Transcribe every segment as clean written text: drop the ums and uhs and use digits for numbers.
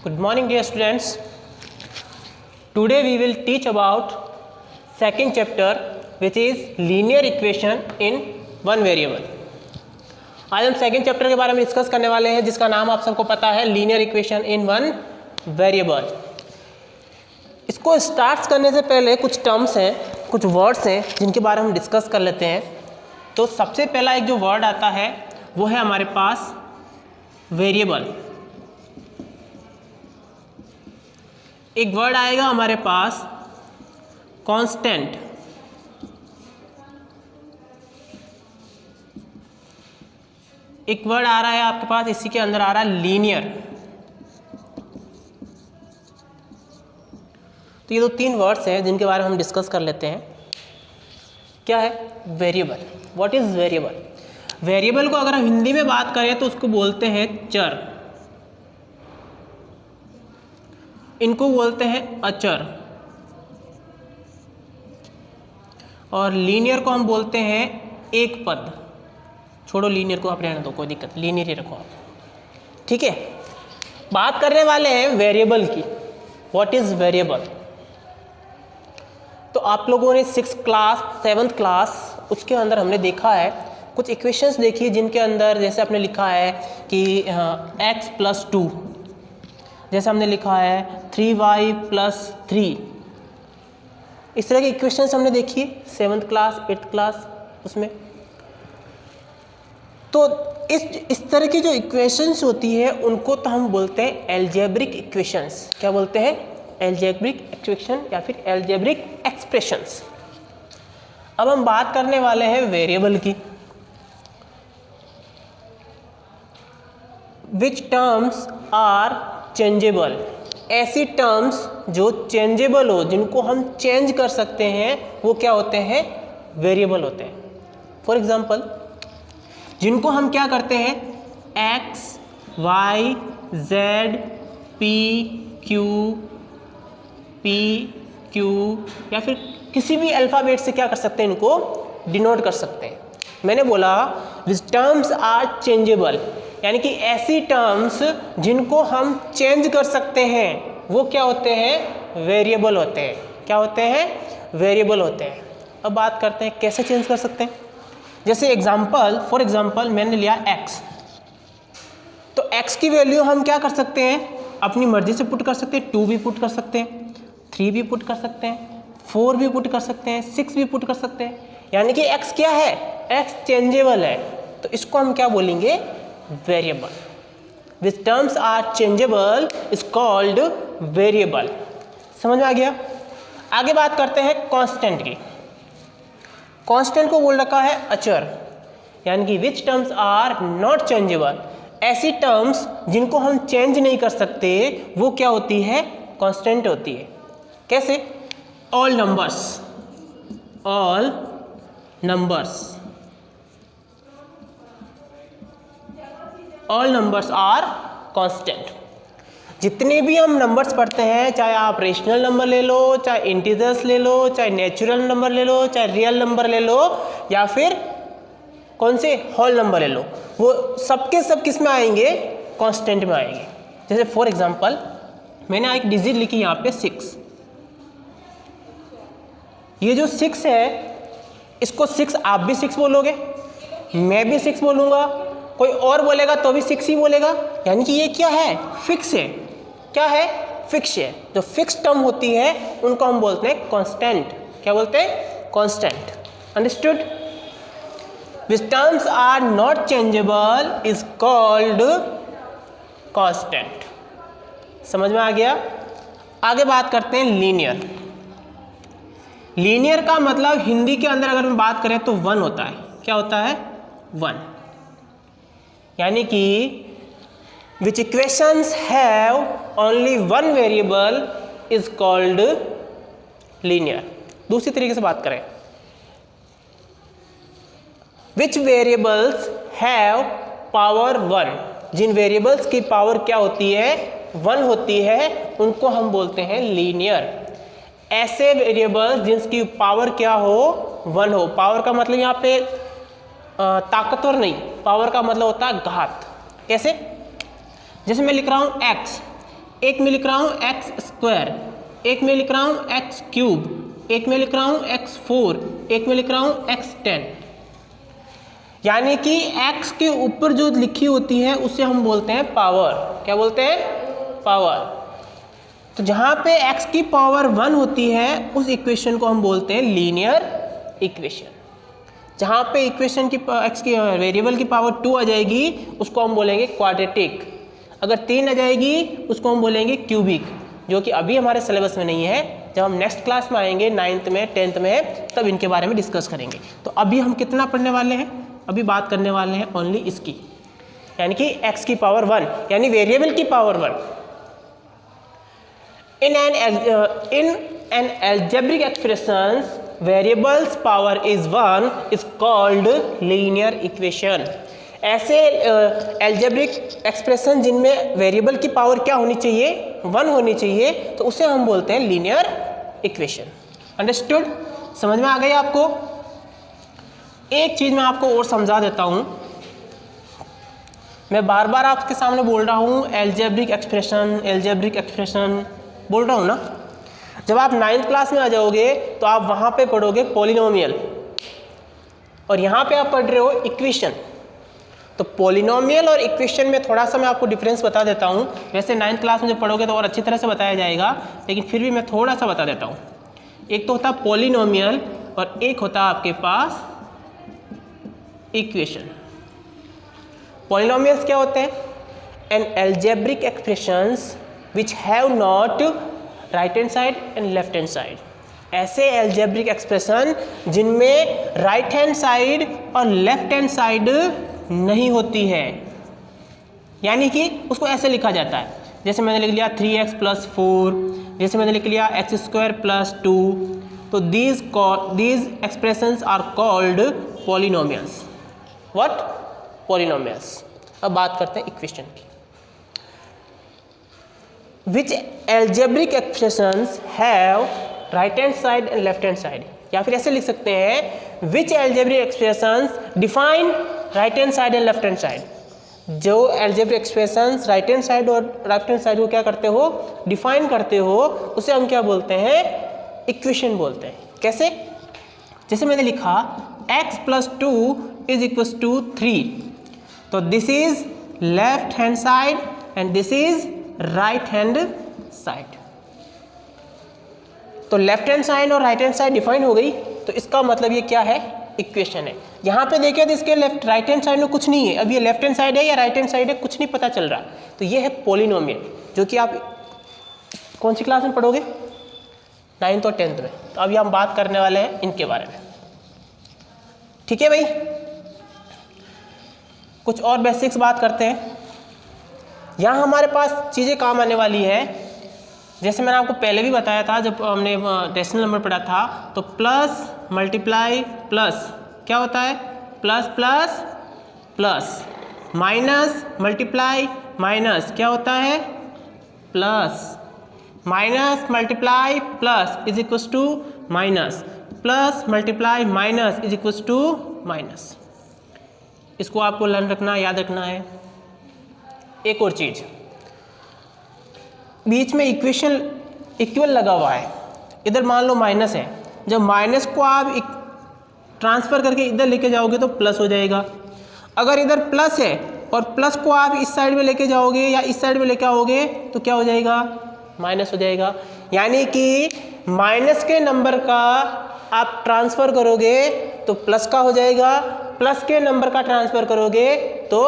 Good morning dear students. Today we will teach about second chapter which is linear equation in one variable. आज हम second chapter के बारे में discuss करने वाले हैं जिसका नाम आप सबको पता है linear equation in one variable. इसको स्टार्ट करने से पहले कुछ टर्म्स हैं, कुछ वर्ड्स हैं जिनके बारे में हम डिस्कस कर लेते हैं। तो सबसे पहला एक जो वर्ड आता है वो है हमारे पास वेरिएबल। एक वर्ड आएगा हमारे पास कांस्टेंट। एक वर्ड आ रहा है आपके पास, इसी के अंदर आ रहा है लीनियर। तो ये दो तीन वर्ड्स हैं जिनके बारे में हम डिस्कस कर लेते हैं। क्या है variable? What is variable? Variable को अगर हम हिंदी में बात करें तो उसको बोलते हैं चर, इनको बोलते हैं अचर, और लीनियर को हम बोलते हैं एक पद। छोड़ो लीनियर को, आप रहने दो, कोई दिक्कत, लीनियर ही रखो आप, ठीक है। बात करने वाले हैं वेरिएबल की। What is variable? तो आप लोगों ने 6th क्लास 7th क्लास उसके अंदर हमने देखा है कुछ इक्वेशंस देखी जिनके अंदर जैसे आपने लिखा है कि x+2, जैसे हमने लिखा है 3y+3, इस तरह की इक्वेशंस हमने देखी 7th क्लास 8th क्लास उसमें। तो इस तरह की जो इक्वेशंस होती है उनको तो हम बोलते हैं एल्जेब्रिक इक्वेशंस। क्या बोलते हैं? एल्जेब्रिक इक्वेशन या फिर एल्जेब्रिक एक्सप्रेशंस। अब हम बात करने वाले हैं वेरिएबल की। विच टर्म्स आर चेंजेबल? ऐसी टर्म्स जो चेंजेबल हो, जिनको हम चेंज कर सकते हैं, वो क्या होते हैं? वेरिएबल होते हैं। फॉर एग्जांपल, जिनको हम क्या करते हैं x, y, z, p, q या फिर किसी भी अल्फ़ाबेट से क्या कर सकते हैं, इनको डिनोट कर सकते हैं। मैंने बोला विच टर्म्स आर चेंजेबल, यानी कि ऐसी टर्म्स जिनको हम चेंज कर सकते हैं वो क्या होते हैं? वेरिएबल होते हैं। क्या होते हैं? वेरिएबल होते हैं। अब बात करते हैं कैसे चेंज कर सकते हैं। जैसे फॉर एग्जाम्पल मैंने लिया x, तो x की वैल्यू हम क्या कर सकते हैं? अपनी मर्जी से पुट कर सकते हैं। 2 भी पुट कर सकते हैं, 3 भी पुट कर सकते हैं, 4 भी पुट कर सकते हैं, 6 भी पुट कर सकते हैं। यानी कि x क्या है? x चेंजेबल है, तो इसको हम क्या बोलेंगे? Variable. Which terms are changeable is called variable. समझ में आ गया? आगे बात करते हैं कांस्टेंट की। कांस्टेंट को बोल रखा है अचर, यानी कि विच टर्म्स आर नॉट चेंजेबल। ऐसी टर्म्स जिनको हम चेंज नहीं कर सकते वो क्या होती है? कांस्टेंट होती है। कैसे? All numbers are constant. जितने भी हम नंबर्स पढ़ते हैं, चाहे आप रेशनल नंबर ले लो, चाहे इंटीजर्स ले लो, चाहे नेचुरल नंबर ले लो, चाहे रियल नंबर ले लो, या फिर कौन से होल नंबर ले लो, वो सबके सब किस में आएंगे? कांस्टेंट में आएंगे। जैसे फॉर एग्जांपल मैंने एक डिजिट लिखी यहाँ पे 6। ये जो 6 है, इसको 6 आप भी 6 बोलोगे, मैं भी 6 बोलूँगा, कोई और बोलेगा तो भी 6 ही बोलेगा। यानी कि ये क्या है? फिक्स है। क्या है? फिक्स है। जो फिक्स टर्म होती है उनको हम बोलते हैं कांस्टेंट। क्या बोलते हैं? Constant. Understood? Which terms are not changeable is called constant. समझ में आ गया? आगे बात करते हैं लीनियर। लीनियर का मतलब हिंदी के अंदर अगर हम बात करें तो 1 होता है। क्या होता है? 1। यानी कि which equations have only one variable is called linear. दूसरी तरीके से बात करें, विच वेरिएबल्स हैव पावर 1, जिन वेरिएबल्स की पावर क्या होती है? 1 होती है, उनको हम बोलते हैं लीनियर। ऐसे वेरिएबल्स जिनकी पावर क्या हो? 1 हो। पावर का मतलब यहाँ पे ताकतवर नहीं, पावर का मतलब होता है घात। कैसे? जैसे मैं लिख रहा हूँ x, एक में लिख रहा हूँ एक्स स्क्वायर, एक में लिख रहा हूँ एक्स क्यूब, एक में लिख रहा हूँ x4, एक में लिख रहा हूँ x10। यानी कि x के ऊपर जो लिखी होती है उसे हम बोलते हैं पावर। क्या बोलते हैं? पावर। तो जहाँ पे x की पावर 1 होती है उस इक्वेशन को हम बोलते हैं लीनियर इक्वेशन। जहाँ पे इक्वेशन की x की वेरिएबल की पावर 2 आ जाएगी उसको हम बोलेंगे क्वाड्रेटिक। अगर 3 आ जाएगी उसको हम बोलेंगे क्यूबिक, जो कि अभी हमारे सिलेबस में नहीं है। जब हम नेक्स्ट क्लास में आएंगे 9th में 10th में तब इनके बारे में डिस्कस करेंगे। तो अभी हम कितना पढ़ने वाले हैं? अभी बात करने वाले हैं ओनली इसकी, यानी कि x की पावर 1 यानी वेरिएबल की power 1। In an algebraic expressions variables power is 1 is called linear equation। ऐसे एल्जेब्रिक एक्सप्रेशन जिनमें वेरिएबल की पावर क्या होनी चाहिए? 1 होनी चाहिए, तो उसे हम बोलते हैं लीनियर इक्वेशन। अंडरस्टूड? समझ में आ गई आपको? एक चीज़ मैं आपको और समझा देता हूँ। मैं बार बार आपके सामने बोल रहा हूँ एल्जेब्रिक एक्सप्रेशन बोल रहा हूँ ना। जब आप 9th क्लास में आ जाओगे तो आप वहाँ पे पढ़ोगे पॉलिनोमियल, और यहाँ पे आप पढ़ रहे हो इक्वेशन। तो पॉलिनोमियल और इक्वेशन में थोड़ा सा मैं आपको डिफरेंस बता देता हूँ। वैसे 9th क्लास में जब पढ़ोगे तो और अच्छी तरह से बताया जाएगा, लेकिन फिर भी मैं थोड़ा सा बता देता हूँ। एक तो होता है पॉलिनोमियल और एक होता है आपके पास इक्वेशन। पॉलिनोमियल्स क्या होते हैं? An algebraic expressions which have not right hand side and left hand side. ऐसे एल्जेब्रिक एक्सप्रेशन जिनमें राइट हैंड साइड और लेफ्ट हैंड साइड नहीं होती है, यानी कि उसको ऐसे लिखा जाता है। जैसे मैंने लिख लिया 3x + 4, जैसे मैंने लिख लिया x² + 2। तो these expressions are called polynomials। What? Polynomials। अब बात करते हैं इक्वेशन की। Which algebraic expressions have right hand side and left hand side? या फिर ऐसे लिख सकते हैं Which algebraic expressions define right hand side and left hand side? जो algebraic expressions right hand side और left hand side को क्या करते हो? डिफाइन करते हो, उसे हम क्या बोलते हैं? इक्वेशन बोलते हैं। कैसे? जैसे मैंने लिखा x + 2 = 3, तो this is left hand side and this is right hand side. तो लेफ्ट हैंड साइड और राइट हैंड साइड डिफाइन हो गई, तो इसका मतलब ये क्या है? इक्वेशन है। यहाँ पे देखिए तो इसके राइट हैंड साइड में कुछ नहीं है। अब ये लेफ्ट हैंड साइड है या राइट हैंड साइड है कुछ नहीं पता चल रहा। तो ये है पॉलिनोमियल, जो कि आप कौन सी क्लास में पढ़ोगे? 9th और 10th में। तो अभी हम बात करने वाले हैं इनके बारे में। ठीक है भाई, कुछ और बेसिक्स बात करते हैं। यहाँ हमारे पास चीज़ें काम आने वाली है। जैसे मैंने आपको पहले भी बताया था जब हमने डेसिमल नंबर पढ़ा था, तो प्लस मल्टीप्लाई प्लस क्या होता है? Plus plus plus, minus multiply minus क्या होता है? Plus, minus multiply plus = minus, plus multiply minus = minus. इसको आपको लर्न रखना, याद रखना है। एक और चीज़, बीच में इक्वेशन इक्वल लगा हुआ है। इधर मान लो माइनस है, जब माइनस को आप ट्रांसफ़र करके इधर लेके जाओगे तो प्लस हो जाएगा। अगर इधर प्लस है और प्लस को आप इस साइड में लेके जाओगे या इस साइड में लेके आओगे तो क्या हो जाएगा? माइनस हो जाएगा। यानी कि माइनस के नंबर का आप ट्रांसफ़र करोगे तो प्लस का हो जाएगा, प्लस के नंबर का ट्रांसफ़र करोगे तो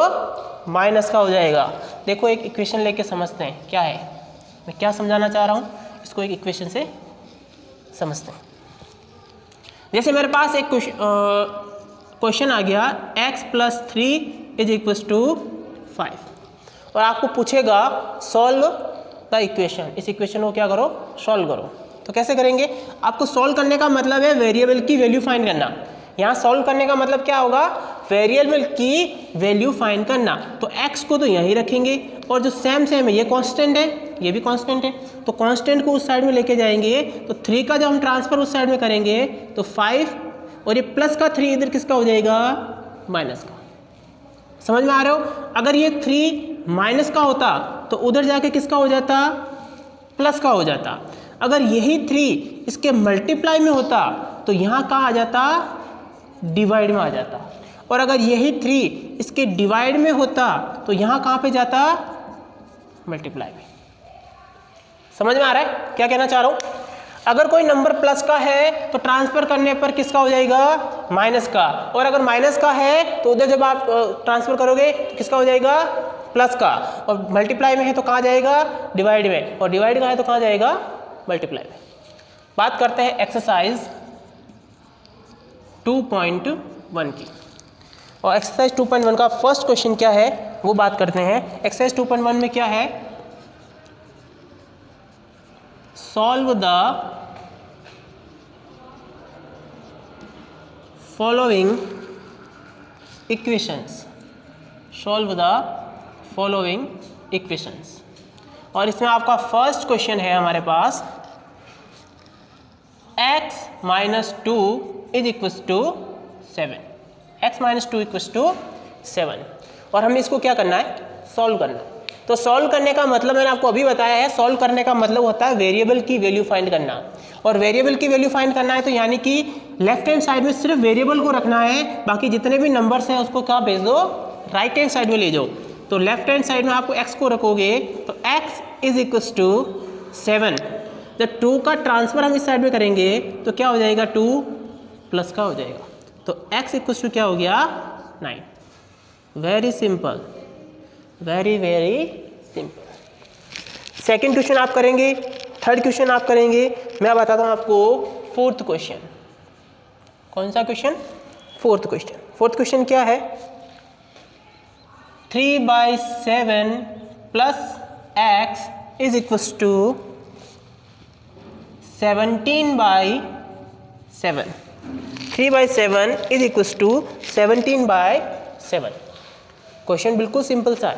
माइनस का हो जाएगा। देखो एक इक्वेशन लेके समझते हैं क्या है, मैं क्या समझाना चाह रहा हूँ, इसको एक इक्वेशन से समझते हैं। जैसे मेरे पास एक क्वेश्चन आ गया x + 3 = 5, और आपको पूछेगा सॉल्व द इक्वेशन। इस इक्वेशन को क्या करो? सॉल्व करो। तो कैसे करेंगे? आपको सॉल्व करने का मतलब है वेरिएबल की वैल्यू फाइंड करना। यहाँ सॉल्व करने का मतलब क्या होगा? वेरिएबल की वैल्यू फाइंड करना। तो x को तो यहीं रखेंगे, और जो सेम है ये कांस्टेंट है, ये भी कांस्टेंट है, तो कांस्टेंट को उस साइड में लेके जाएंगे। तो 3 का जब हम ट्रांसफर उस साइड में करेंगे तो 5, और ये प्लस का 3 इधर किसका हो जाएगा? माइनस का। समझ में आ रहे हो? अगर ये 3 माइनस का होता तो उधर जाके किसका हो जाता, प्लस का हो जाता। अगर यही 3 इसके मल्टीप्लाई में होता तो यहाँ कहाँ आ जाता, डिवाइड में आ जाता। और अगर यही 3 इसके डिवाइड में होता तो यहाँ कहाँ पे जाता, मल्टीप्लाई में। समझ में आ रहा है क्या कहना चाह रहा हूँ? अगर कोई नंबर प्लस का है तो ट्रांसफर करने पर किसका हो जाएगा, माइनस का। और अगर माइनस का है तो उधर जब आप ट्रांसफर करोगे तो किसका हो जाएगा, प्लस का। और मल्टीप्लाई में है तो कहाँ जाएगा, डिवाइड में। और डिवाइड का है तो कहाँ जाएगा, मल्टीप्लाई में। बात करते हैं एक्सरसाइज 2.1 की। और एक्सरसाइज 2.1 का फर्स्ट क्वेश्चन क्या है वो बात करते हैं। एक्सरसाइज 2.1 में क्या है, solve the following equations, solve the following equations. और इसमें आपका फर्स्ट क्वेश्चन है हमारे पास x minus 2 is equals to 7, x minus 2 equals to 7। और हमें इसको क्या करना है, सॉल्व करना है। तो सॉल्व करने का मतलब मैंने आपको अभी बताया है, सॉल्व करने का मतलब होता है वेरिएबल की वैल्यू फाइंड करना। और वेरिएबल की वैल्यू फाइंड करना है तो यानी कि लेफ्ट हैंड साइड में सिर्फ वेरिएबल को रखना है, बाकी जितने भी नंबर्स हैं उसको क्या भेज दो, राइट हैंड साइड में ले जाओ। तो लेफ्ट हैंड साइड में आपको x को रखोगे तो x इज इक्वल्स टू 7। जब 2 का ट्रांसफर हम इस साइड में करेंगे तो क्या हो जाएगा, 2 प्लस का हो जाएगा। तो x इक्वल्स टू क्या हो गया, 9। Very simple, very very simple. Second question आप करेंगे, थर्ड क्वेश्चन आप करेंगे। मैं बताता हूँ आपको फोर्थ क्वेश्चन। कौन सा question, fourth question. Fourth question क्या है, 3/7 plus x is equals to 17/7। 3/7 is equals to 17/7। Question बिल्कुल सिंपल सा है,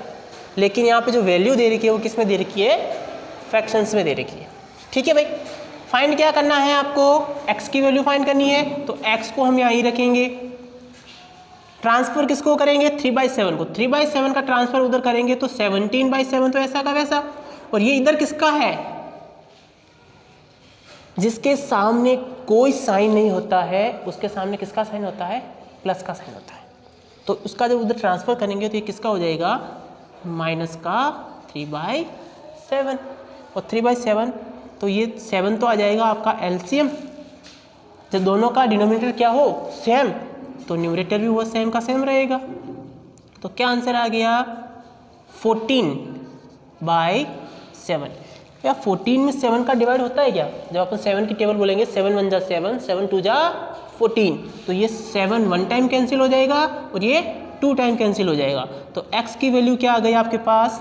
लेकिन यहाँ पे जो वैल्यू दे रखी है वो किस में दे रखी है, फ्रैक्शंस में दे रखी है। ठीक है भाई, फाइंड क्या करना है आपको, x की वैल्यू फाइंड करनी है। तो x को हम यहाँ ही रखेंगे, ट्रांसफर किसको करेंगे, 3/7 को। 3/7 का ट्रांसफर उधर करेंगे तो 17/7 तो ऐसा का वैसा। और ये इधर किसका है, जिसके सामने कोई साइन नहीं होता है उसके सामने किसका साइन होता है, प्लस का साइन होता है। तो उसका जब उधर ट्रांसफर करेंगे तो ये किसका हो जाएगा, माइनस का 3/7। और 3/7 तो ये 7 तो आ जाएगा आपका एलसीएम। जब दोनों का डिनोमिनेटर क्या हो, सेम, तो न्यूमरेटर भी वो सेम का सेम रहेगा। तो क्या आंसर आ गया, 14/7। या 14 में 7 का डिवाइड होता है क्या, जब अपन 7 की टेबल बोलेंगे 7 1 जा 7, 7 2 जा 14, तो ये 7 1 टाइम कैंसिल हो जाएगा और ये 2 टाइम कैंसिल हो जाएगा। तो x की वैल्यू क्या आ गई आपके पास,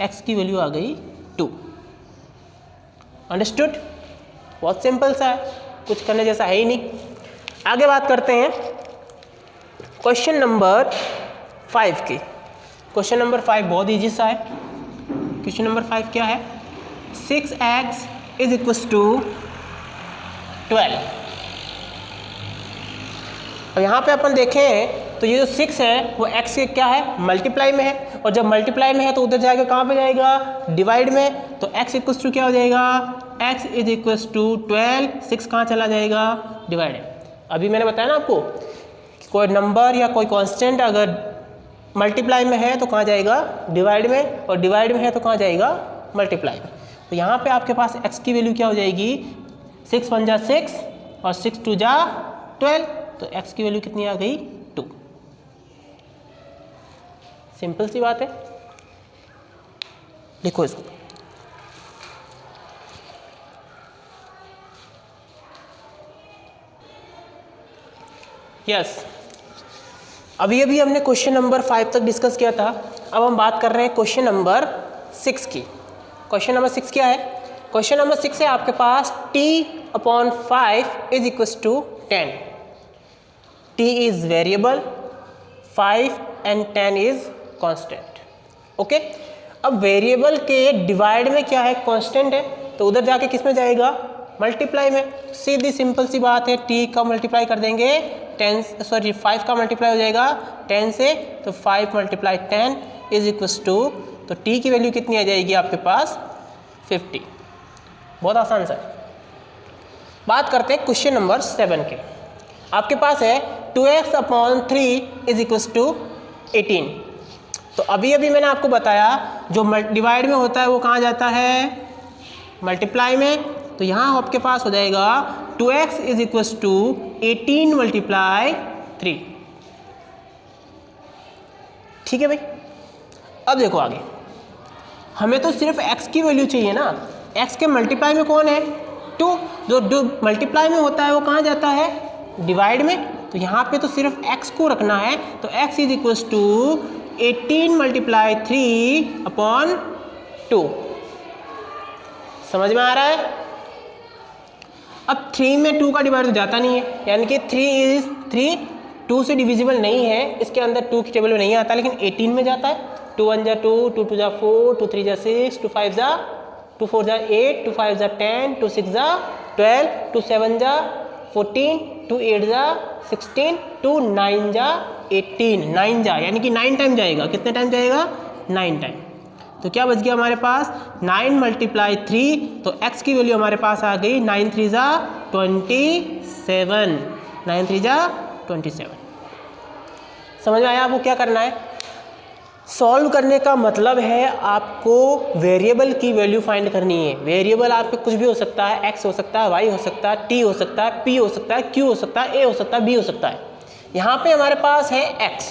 x की वैल्यू आ गई 2। अंडरस्टूड, बहुत सिंपल सा है, कुछ करने जैसा है ही नहीं। आगे बात करते हैं क्वेश्चन नंबर 5 की। क्वेश्चन नंबर 5 बहुत ईजी सा है। क्वेश्चन नंबर 5 क्या है, 6x इज इक्वल्स टू 12। और यहाँ पे अपन देखें तो ये जो 6 है वो x के क्या है, मल्टीप्लाई में है। और जब मल्टीप्लाई में है तो उधर जाएगा कहाँ पे जाएगा, डिवाइड में। तो x इक्वल्स टू क्या हो जाएगा, x इज इक्वल्स टू 12। 6 कहाँ चला जाएगा, डिवाइड। अभी मैंने बताया ना आपको, कोई नंबर या कोई कांस्टेंट अगर मल्टीप्लाई में है तो कहाँ जाएगा, डिवाइड में। और डिवाइड में है तो कहाँ जाएगा, मल्टीप्लाई में। तो यहाँ पे आपके पास x की वैल्यू क्या हो जाएगी, 6 1 जा 6 और 6 2 जा 12। तो x की वैल्यू कितनी आ गई, 2। सिंपल सी बात है, लिखो इसको। यस, अभी अभी हमने क्वेश्चन नंबर 5 तक डिस्कस किया था। अब हम बात कर रहे हैं क्वेश्चन नंबर 6 की। क्वेश्चन नंबर 6 क्या है, क्वेश्चन नंबर 6 है आपके पास t/5 is equals to 10। t is variable, 5 and 10 is constant. Okay, अब वेरिएबल के डिवाइड में क्या है, कांस्टेंट है, तो उधर जाके किस में जाएगा, मल्टीप्लाई में। सीधी सिंपल सी बात है, t का मल्टीप्लाई कर देंगे 5 का मल्टीप्लाई हो जाएगा 10 से, तो 5 × 10 इज इक्वस टू, तो t की वैल्यू कितनी आ जाएगी आपके पास 50। बहुत आसान सा है। बात करते हैं क्वेश्चन नंबर 7 के। आपके पास है 2x/3 इज इक्वस टू 18। तो अभी अभी मैंने आपको बताया जो डिवाइड में होता है वो कहाँ जाता है, मल्टीप्लाई में। तो यहाँ आपके पास हो जाएगा 2x is equals to 18 multiply 3। ठीक है भाई। अब देखो आगे, हमें तो सिर्फ x की वैल्यू चाहिए ना। x के मल्टीप्लाई में कौन है 2, जो मल्टीप्लाई में होता है वो कहाँ जाता है, डिवाइड में। तो यहाँ पे तो सिर्फ x को रखना है। तो x is equals to 18 multiply 3/2। समझ में आ रहा है। अब 3 में 2 का डिवाइड तो जाता नहीं है, यानी कि 3 2 से डिविजिबल नहीं है, इसके अंदर 2 की टेबल में नहीं आता, लेकिन 18 में जाता है। 2 1 जा 2, 2 2 जा 4, 2 3 जा 6, 2 5 जा 2 4 जा 8, 2 5 जा 10, 2 6 जा 12, 2 7 जा 14, 2 8 जा 16, 2 9 जा 18, 9 जा, यानी कि 9 टाइम जाएगा। कितने टाइम जाएगा, 9 टाइम। तो क्या बच गया हमारे पास 9 मल्टीप्लाई 3, तो x की वैल्यू हमारे पास आ गई 9 3 जा 27, 9 3 जा 27। समझ में आया आपको क्या करना है। सॉल्व करने का मतलब है आपको वेरिएबल की वैल्यू फाइंड करनी है। वेरिएबल आपके कुछ भी हो सकता है, x हो सकता है, y हो सकता है, t हो सकता है, p हो सकता है, q हो सकता है, a हो सकता है, b हो सकता है। यहाँ पे हमारे पास है x,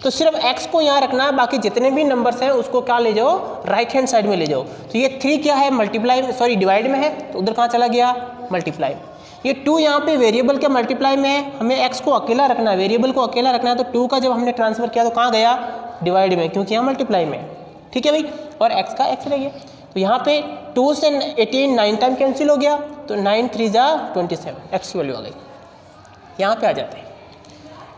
तो सिर्फ x को यहाँ रखना है, बाकी जितने भी नंबर्स हैं उसको क्या ले जाओ, राइट हैंड साइड में ले जाओ। तो ये 3 क्या है, मल्टीप्लाई सॉरी डिवाइड में है, तो उधर कहाँ चला गया, मल्टीप्लाई में। ये 2 यहाँ पे वेरिएबल के मल्टीप्लाई में है, हमें x को अकेला रखना है, वेरिएबल को अकेला रखना है। तो 2 का जब हमने ट्रांसफर किया तो कहाँ गया, डिवाइड में, क्योंकि यहाँ मल्टीप्लाई में है। ठीक है भाई। और x का x रह गया। तो यहाँ पे 2 से 18 9 टाइम कैंसिल हो गया, तो 9 3 जा 27, x की वैल्यू आ गई। यहाँ पे आ जाते हैं।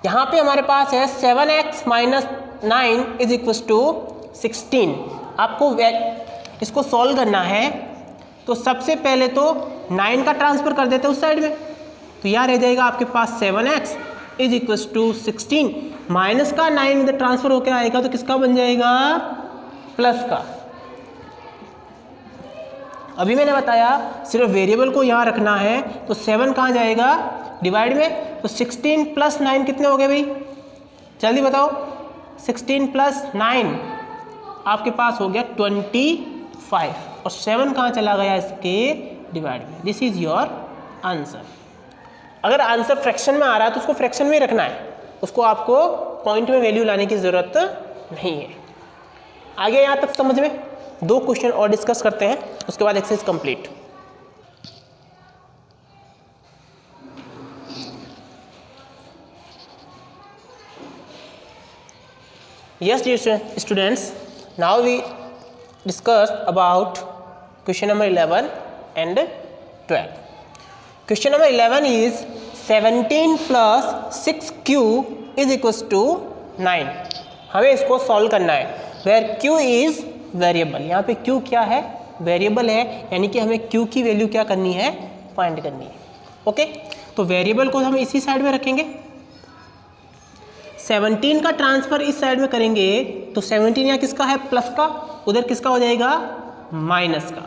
यहाँ पे हमारे पास है 7x minus 9 is equals to 16। आपको इसको सॉल्व करना है, तो सबसे पहले तो 9 का ट्रांसफर कर देते हैं उस साइड में। तो यहाँ रह जाएगा आपके पास 7x is equals to 16, minus का 9 इधर ट्रांसफर होकर आएगा तो किसका बन जाएगा, प्लस का। अभी मैंने बताया सिर्फ वेरिएबल को यहाँ रखना है, तो 7 कहाँ जाएगा, डिवाइड में। तो 16 प्लस 9 कितने हो गए भाई, जल्दी बताओ। 16 प्लस 9 आपके पास हो गया 25, और 7 कहाँ चला गया, इसके डिवाइड में। This is your answer. अगर आंसर फ्रैक्शन में आ रहा है तो उसको फ्रैक्शन में ही रखना है, उसको आपको पॉइंट में वैल्यू लाने की ज़रूरत नहीं है। आगे यहाँ तक समझ में। 2 क्वेश्चन और डिस्कस करते हैं, उसके बाद exercise complete. Yes dear students, now we discuss about question number 11 and 12. Question number 11 is 17 plus 6q is equals to 9. हमें इसको सॉल्व करना है, where q is वेरिएबल। यहाँ पे q क्या है, वेरिएबल है, यानी कि हमें q की वैल्यू क्या करनी है, फाइंड करनी है। ओके, तो वेरिएबल को हम इसी साइड में रखेंगे। 17 का ट्रांसफर इस साइड में करेंगे, तो 17 यहाँ किसका है, प्लस का, उधर किसका हो जाएगा, माइनस का।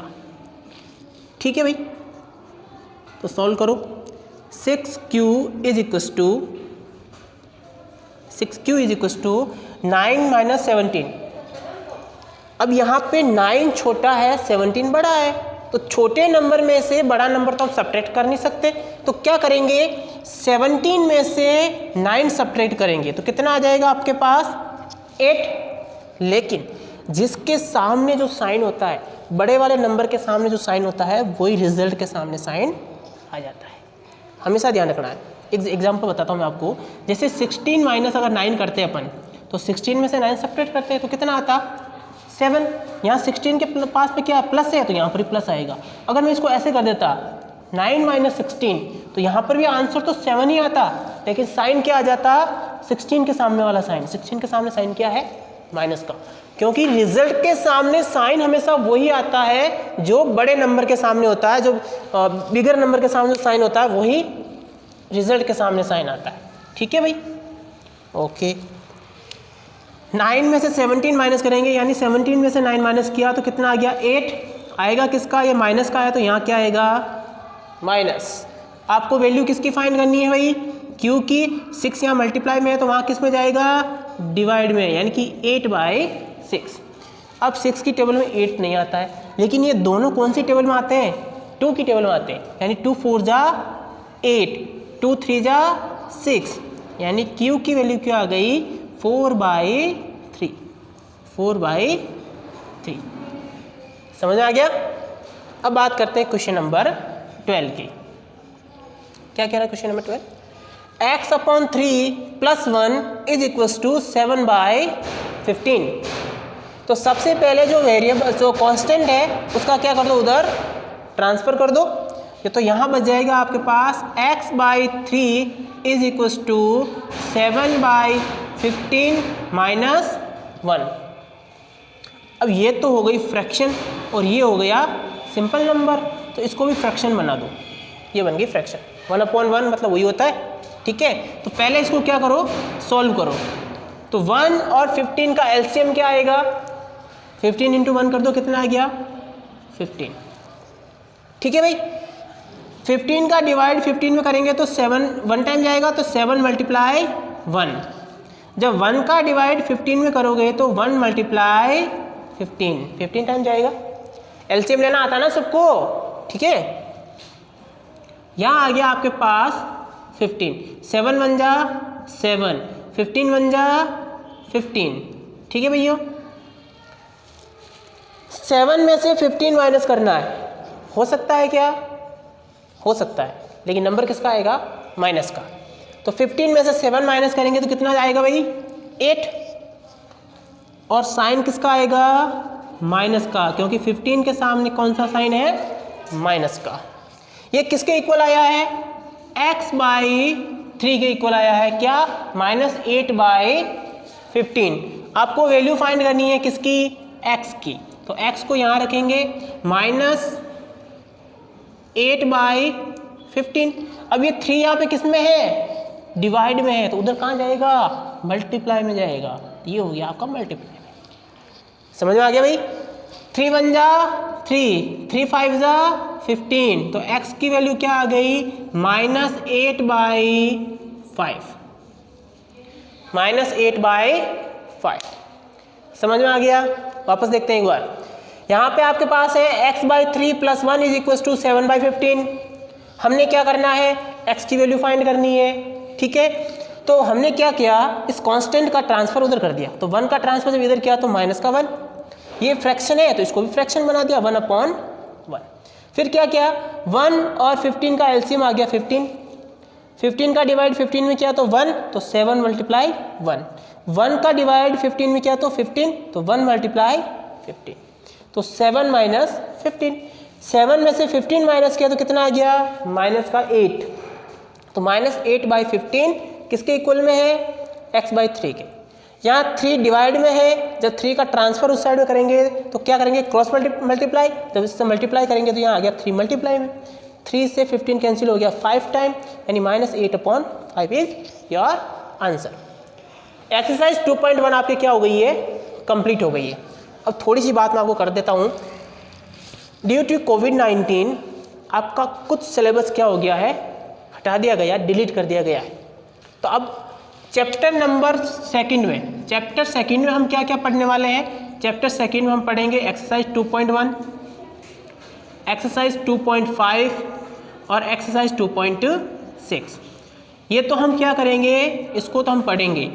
ठीक है भाई। तो सॉल्व करो। 6q is equals to 9 minus 17। अब यहाँ पे 9 छोटा है, 17 बड़ा है, तो छोटे नंबर में से बड़ा नंबर तो आप सब्ट्रैक्ट कर नहीं सकते। तो क्या करेंगे, 17 में से 9 सब्ट्रैक्ट करेंगे, तो कितना आ जाएगा आपके पास, 8। लेकिन जिसके सामने जो साइन होता है, बड़े वाले नंबर के सामने जो साइन होता है, वही रिजल्ट के सामने साइन आ जाता है। हमेशा ध्यान रखना है। एक एग्जाम्पल बताता हूँ मैं आपको। जैसे 16 माइनस अगर 9 करते हैं अपन, तो 16 में से 9 सब्ट्रैक्ट करते हैं तो कितना आता, 7। यहाँ 16 के पास पे क्या प्लस है, तो यहाँ पर प्लस आएगा। अगर मैं इसको ऐसे कर देता 9 माइनस 16, तो यहाँ पर भी आंसर तो 7 ही आता, लेकिन साइन क्या आ जाता, 16 के सामने वाला साइन। 16 के सामने साइन क्या है, माइनस का, क्योंकि रिजल्ट के सामने साइन हमेशा वही आता है जो बड़े नंबर के सामने होता है, जो बिगर नंबर के सामने जो साइन होता है वही रिजल्ट के सामने साइन आता है। ठीक है भाई, ओके। 9 में से 17 माइनस करेंगे, यानी 17 में से 9 माइनस किया तो कितना आ गया 8 आएगा। किसका? ये माइनस का है तो यहाँ क्या आएगा माइनस। आपको वैल्यू किसकी फाइंड करनी है भाई? क्यू की। 6 यहाँ मल्टीप्लाई में है तो वहाँ किस में जाएगा डिवाइड में, यानी कि 8/6। अब 6 की टेबल में 8 नहीं आता है, लेकिन ये दोनों कौन सी टेबल में आते हैं? 2 की टेबल में आते हैं, यानी 2 4 जा 8, 2 3 जा 6, यानी क्यू की वैल्यू क्या आ गई 4/3। 4/3 समझ में आ गया। अब बात करते हैं क्वेश्चन नंबर 12 की। क्या कह रहा है क्वेश्चन नंबर 12? x/3 + 1 = 7/15। तो सबसे पहले जो वेरिएबल जो कांस्टेंट है उसका क्या कर दो, उधर ट्रांसफर कर दो। ये तो यहाँ बच जाएगा आपके पास x/3 = 7/15 - 1। अब ये तो हो गई फ्रैक्शन और ये हो गया सिंपल नंबर, तो इसको भी फ्रैक्शन बना दो। ये बन गई फ्रैक्शन, 1/1 मतलब वही होता है। ठीक है, तो पहले इसको क्या करो, सॉल्व करो। तो 1 और 15 का एलसीएम क्या आएगा? 15 × 1 कर दो, कितना आ गया 15। ठीक है भाई, 15 का डिवाइड 15 में करेंगे तो 7 1 टाइम जाएगा, तो 7 × 1। जब 1 का डिवाइड 15 में करोगे तो 1 × 15 टाइम जाएगा। एलसीएम लेना आता ना सबको। ठीक है, यहाँ आ गया आपके पास 15, 7 1 जा 7, 15 1 जा 15। ठीक है भैया, 7 में से 15 माइनस करना है, हो सकता है क्या? हो सकता है, लेकिन नंबर किसका आएगा माइनस का। तो 15 में से 7 माइनस करेंगे तो कितना आएगा भाई 8, और साइन किसका आएगा माइनस का, क्योंकि 15 के सामने कौन सा साइन है माइनस का। ये किसके इक्वल आया है? x/3 के इक्वल आया है। क्या? -8/15। आपको वैल्यू फाइंड करनी है किसकी? x की। तो x को यहाँ रखेंगे -8/15। अब ये 3 यहाँ पे किस में है? डिवाइड में है, तो उधर कहाँ जाएगा मल्टीप्लाई में जाएगा। ये हो गया आपका मल्टीप्लाई में। समझ में आ गया भाई? 3 1 जा 3, 3 5 जा 15, तो x की वैल्यू क्या आ गई -8/5। -8/5 समझ में आ गया। वापस देखते हैं एक बार। यहाँ पे आपके पास है x/3 + 1 = 7/15। हमने क्या करना है, x की वैल्यू फाइंड करनी है। ठीक है, तो हमने क्या किया, इस कांस्टेंट का ट्रांसफर उधर कर दिया, तो 1 का ट्रांसफर जब इधर किया तो -1। ये फ्रैक्शन है तो इसको भी फ्रैक्शन बना दिया 1/1। फिर क्या किया, 1 और 15 का एलसीएम आ गया 15। 15 का डिवाइड 15 में किया तो 1, तो 7 × 1। 1 का डिवाइड 15 में किया तो 15, तो 1 × 15, तो 7 - 15। 7 में से 15 माइनस किया तो कितना आ गया -8। तो -8/15 किसके इक्वल में है? x/3 के। यहाँ 3 डिवाइड में है, जब 3 का ट्रांसफर उस साइड में करेंगे तो क्या करेंगे क्रॉस मल्टीप्लाई। जब इससे मल्टीप्लाई करेंगे तो यहाँ आ गया 3 मल्टीप्लाई में। 3 से 15 कैंसिल हो गया 5 टाइम, यानी -8/5 इज योर आंसर। एक्सरसाइज 2.1 आपके क्या हो गई है, कंप्लीट हो गई है। अब थोड़ी सी बात मैं आपको कर देता हूँ। ड्यू टू कोविड-19 आपका कुछ सिलेबस क्या हो गया है, हटा दिया गया, डिलीट कर दिया गया है। तो अब चैप्टर नंबर 2 में, चैप्टर 2 में हम क्या क्या पढ़ने वाले हैं? चैप्टर 2 में हम पढ़ेंगे एक्सरसाइज 2.1, एक्सरसाइज 2.5 और एक्सरसाइज 2.6। ये तो हम क्या करेंगे, इसको तो हम पढ़ेंगे।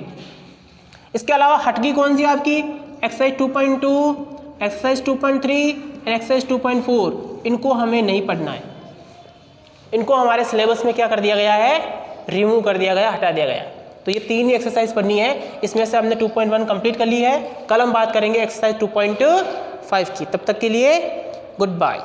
इसके अलावा हटगी कौन सी आपकी? एक्सरसाइज 2.2, एक्सरसाइज 2.3 और एक्सरसाइज 2.4। इनको हमें नहीं पढ़ना है, इनको हमारे सिलेबस में क्या कर दिया गया है, रिमूव कर दिया गया, हटा दिया गया। तो ये 3 ही एक्सरसाइज पढ़नी है। इसमें से हमने 2.1 कंप्लीट कर ली है। कल हम बात करेंगे एक्सरसाइज 2.5 की। तब तक के लिए गुड बाय।